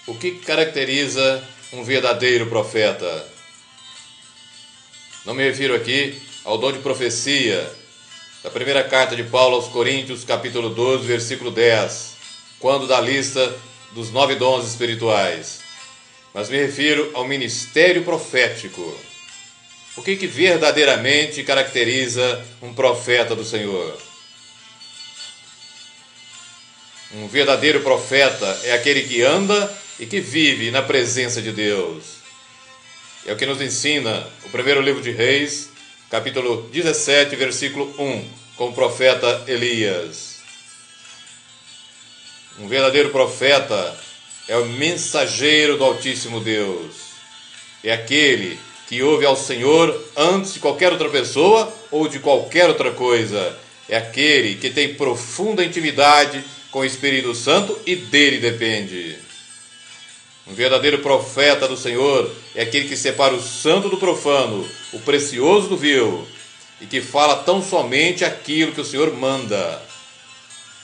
O que caracteriza um verdadeiro profeta? Não me refiro aqui ao dom de profecia da primeira carta de Paulo aos Coríntios, capítulo 12, versículo 10, quando dá a lista dos 9 dons espirituais, mas me refiro ao ministério profético. O que verdadeiramente caracteriza um profeta do Senhor? Um verdadeiro profeta é aquele que anda e que vive na presença de Deus. É o que nos ensina o primeiro livro de Reis, capítulo 17, versículo 1, com o profeta Elias. Um verdadeiro profeta é o mensageiro do Altíssimo Deus. É aquele que ouve ao Senhor antes de qualquer outra pessoa ou de qualquer outra coisa. É aquele que tem profunda intimidade com o Espírito Santo e dele depende. Um verdadeiro profeta do Senhor é aquele que separa o santo do profano, o precioso do vil, e que fala tão somente aquilo que o Senhor manda.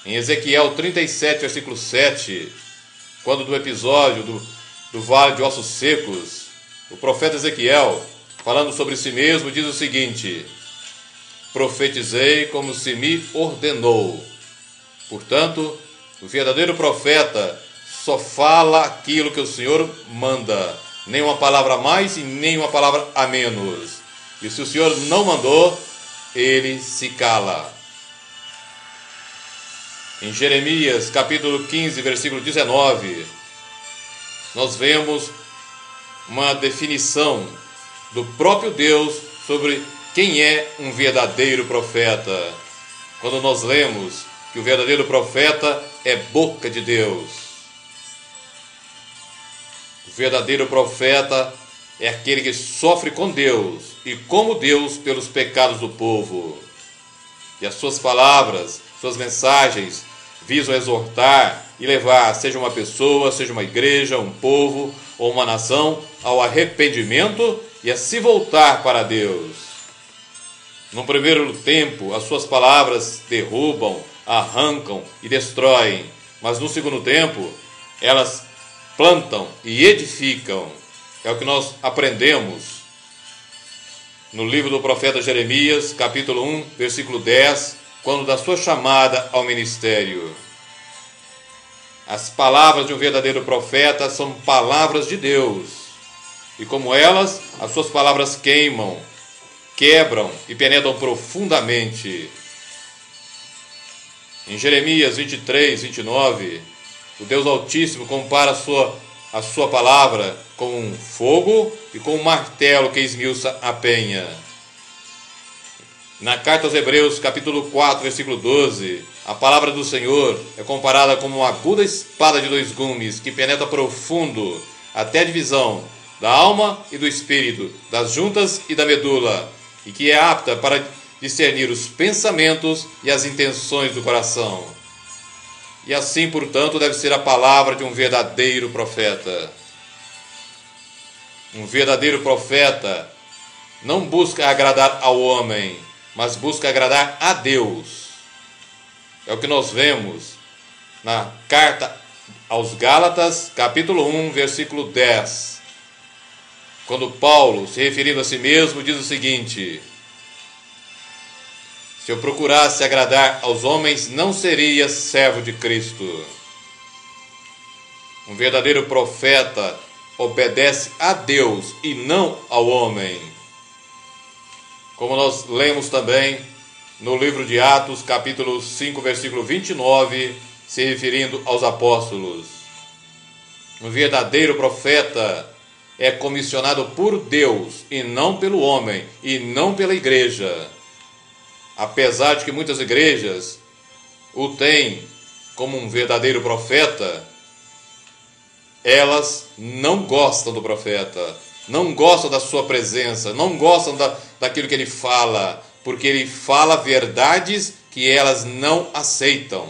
Em Ezequiel 37, versículo 7, quando do episódio do vale de ossos secos, o profeta Ezequiel, falando sobre si mesmo, diz o seguinte: profetizei como se me ordenou. Portanto, o verdadeiro profeta só fala aquilo que o Senhor manda, nem uma palavra a mais e nem uma palavra a menos. E se o Senhor não mandou, ele se cala. Em Jeremias, capítulo 15, versículo 19, nós vemos uma definição do próprio Deus sobre quem é um verdadeiro profeta. Quando nós lemos que o verdadeiro profeta é boca de Deus. O verdadeiro profeta é aquele que sofre com Deus e como Deus pelos pecados do povo. E as suas palavras, suas mensagens visam exortar e levar, seja uma pessoa, seja uma igreja, um povo ou uma nação, ao arrependimento e a se voltar para Deus. No primeiro tempo, as suas palavras derrubam, arrancam e destroem, mas no segundo tempo, elas plantam e edificam. É o que nós aprendemos no livro do profeta Jeremias, capítulo 1, versículo 10, quando da sua chamada ao ministério. As palavras de um verdadeiro profeta são palavras de Deus, e como elas, as suas palavras queimam, quebram e penetram profundamente. Em Jeremias 23, 29, o Deus Altíssimo compara a sua palavra com um fogo e com um martelo que esmiuça a penha. Na carta aos Hebreus, capítulo 4, versículo 12, a palavra do Senhor é comparada como uma aguda espada de 2 gumes que penetra profundo até a divisão da alma e do espírito, das juntas e da medula, e que é apta para discernir os pensamentos e as intenções do coração. E assim, portanto, deve ser a palavra de um verdadeiro profeta. Um verdadeiro profeta não busca agradar ao homem, mas busca agradar a Deus. É o que nós vemos na carta aos Gálatas, capítulo 1, versículo 10. Quando Paulo, se referindo a si mesmo, diz o seguinte: se eu procurasse agradar aos homens, não seria servo de Cristo. Um verdadeiro profeta obedece a Deus e não ao homem. Como nós lemos também no livro de Atos, capítulo 5, versículo 29, se referindo aos apóstolos. Um verdadeiro profeta é comissionado por Deus e não pelo homem e não pela igreja. Apesar de que muitas igrejas o têm como um verdadeiro profeta, elas não gostam do profeta, não gostam da sua presença, não gostam daquilo que ele fala, porque ele fala verdades que elas não aceitam.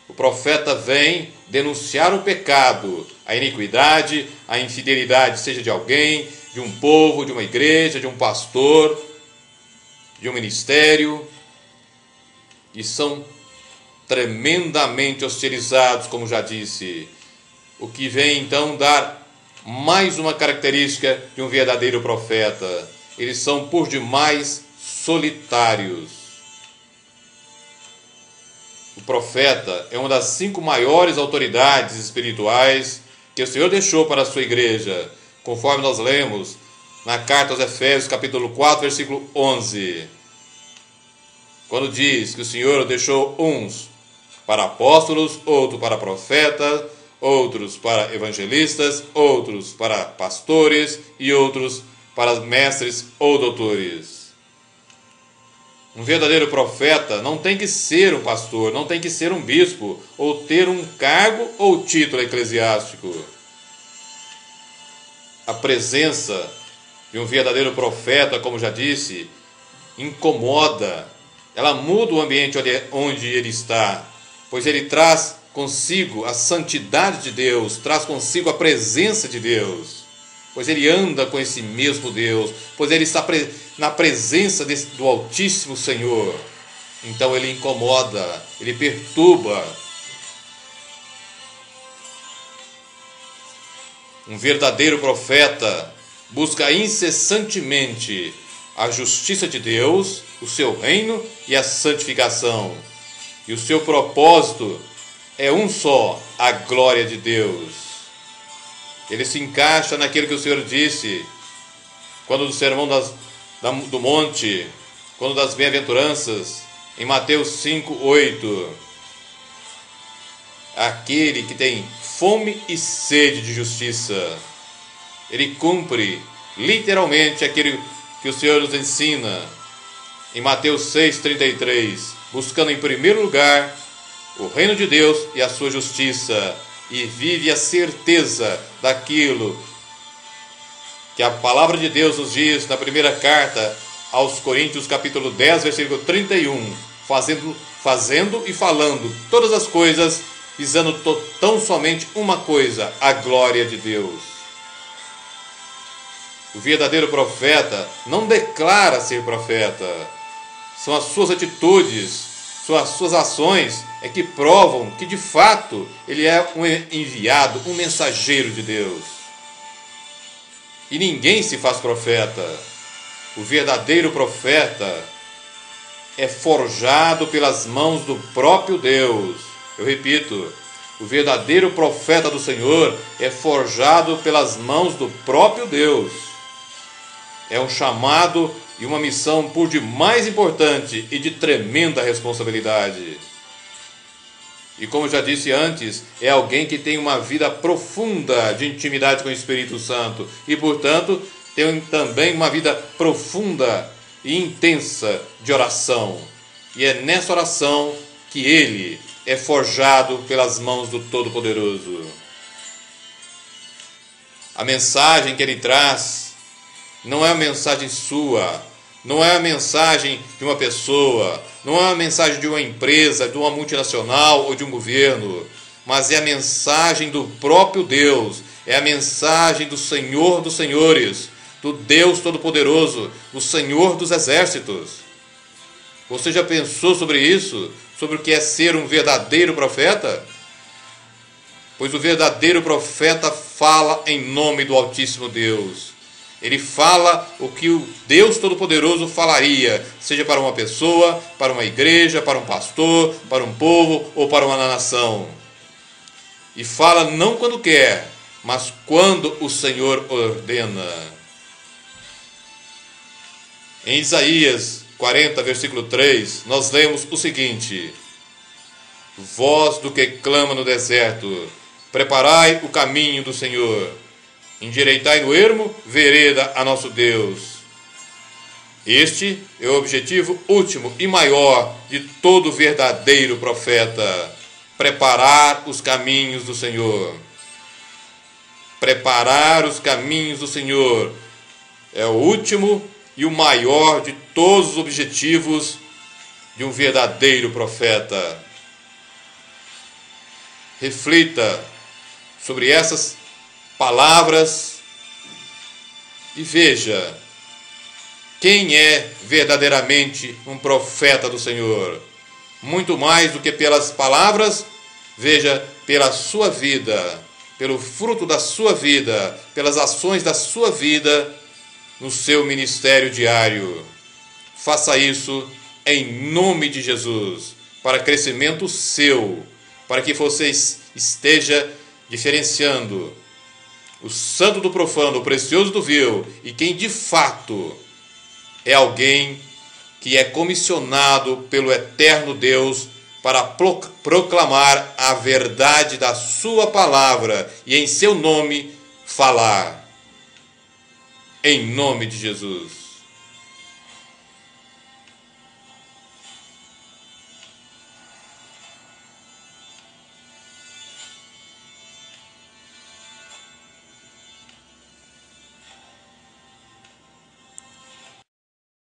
O profeta vem denunciar o pecado, a iniquidade, a infidelidade, seja de alguém, de um povo, de uma igreja, de um pastor, de um ministério, e são tremendamente hostilizados, como já disse. o que vem então dar mais uma característica de um verdadeiro profeta. Eles são por demais solitários. O profeta é uma das 5 maiores autoridades espirituais que o Senhor deixou para a sua igreja, conforme nós lemos na carta aos Efésios, capítulo 4, versículo 11. Quando diz que o Senhor deixou uns para apóstolos, outros para profetas, outros para evangelistas, outros para pastores e outros para mestres ou doutores. Um verdadeiro profeta não tem que ser um pastor, não tem que ser um bispo, ou ter um cargo ou título eclesiástico. A presença de um verdadeiro profeta, como já disse, incomoda. Ela muda o ambiente onde ele está, pois ele traz consigo a santidade de Deus, traz consigo a presença de Deus, pois ele anda com esse mesmo Deus, pois ele está na presença do Altíssimo Senhor. Então ele incomoda, ele perturba. Um verdadeiro profeta busca incessantemente a justiça de Deus, o seu reino e a santificação. E o seu propósito é um só, a glória de Deus. Ele se encaixa naquilo que o Senhor disse, quando do sermão do monte, quando das bem-aventuranças, em Mateus 5, 8. Aquele que tem fome e sede de justiça, ele cumpre literalmente aquilo que o Senhor nos ensina em Mateus 6,33, buscando em primeiro lugar o reino de Deus e a sua justiça, e vive a certeza daquilo que a palavra de Deus nos diz na primeira carta aos Coríntios, capítulo 10, versículo 31, fazendo e falando todas as coisas, visando tão somente uma coisa, a glória de Deus. O verdadeiro profeta não declara ser profeta. São as suas atitudes, são as suas ações é que provam que de fato ele é um enviado, um mensageiro de Deus. E ninguém se faz profeta. O verdadeiro profeta é forjado pelas mãos do próprio Deus. Eu repito, o verdadeiro profeta do Senhor é forjado pelas mãos do próprio Deus. É um chamado e uma missão por demais importante e de tremenda responsabilidade. E como já disse antes, é alguém que tem uma vida profunda de intimidade com o Espírito Santo e, portanto, tem também uma vida profunda e intensa de oração. E é nessa oração que ele é forjado pelas mãos do Todo-Poderoso. A mensagem que ele traz não é a mensagem sua, não é a mensagem de uma pessoa, não é a mensagem de uma empresa, de uma multinacional ou de um governo, mas é a mensagem do próprio Deus, é a mensagem do Senhor dos Senhores, do Deus Todo-Poderoso, do Senhor dos Exércitos. Você já pensou sobre isso? Sobre o que é ser um verdadeiro profeta? Pois o verdadeiro profeta fala em nome do Altíssimo Deus. Ele fala o que o Deus Todo-Poderoso falaria, seja para uma pessoa, para uma igreja, para um pastor, para um povo ou para uma nação. E fala não quando quer, mas quando o Senhor ordena. Em Isaías 40, versículo 3, nós lemos o seguinte: voz do que clama no deserto, preparai o caminho do Senhor. Endireitai no ermo, vereda a nosso Deus. Este é o objetivo último e maior de todo verdadeiro profeta: preparar os caminhos do Senhor. Preparar os caminhos do Senhor é o último e o maior de todos os objetivos de um verdadeiro profeta. Reflita sobre essas palavras e veja quem é verdadeiramente um profeta do Senhor. Muito mais do que pelas palavras, veja pela sua vida, pelo fruto da sua vida, pelas ações da sua vida no seu ministério diário. Faça isso em nome de Jesus, para crescimento seu, para que você esteja diferenciando o santo do profano, o precioso do vil, e quem de fato é alguém que é comissionado pelo eterno Deus para proclamar a verdade da sua palavra e em seu nome falar. Em nome de Jesus.